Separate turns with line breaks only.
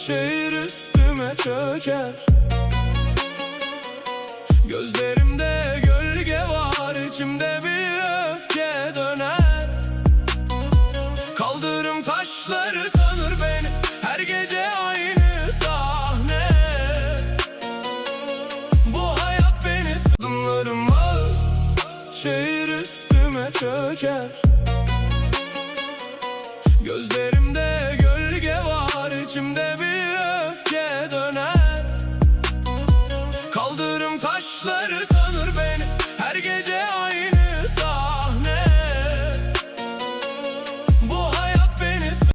şehir üstüme çöker. Gözlerimde gölge var, içimde bir öfke döner. Kaldırım taşları tanır beni, her gece aynı sahne. Bu hayat beni adımlarım var, şehir üstüme çöker.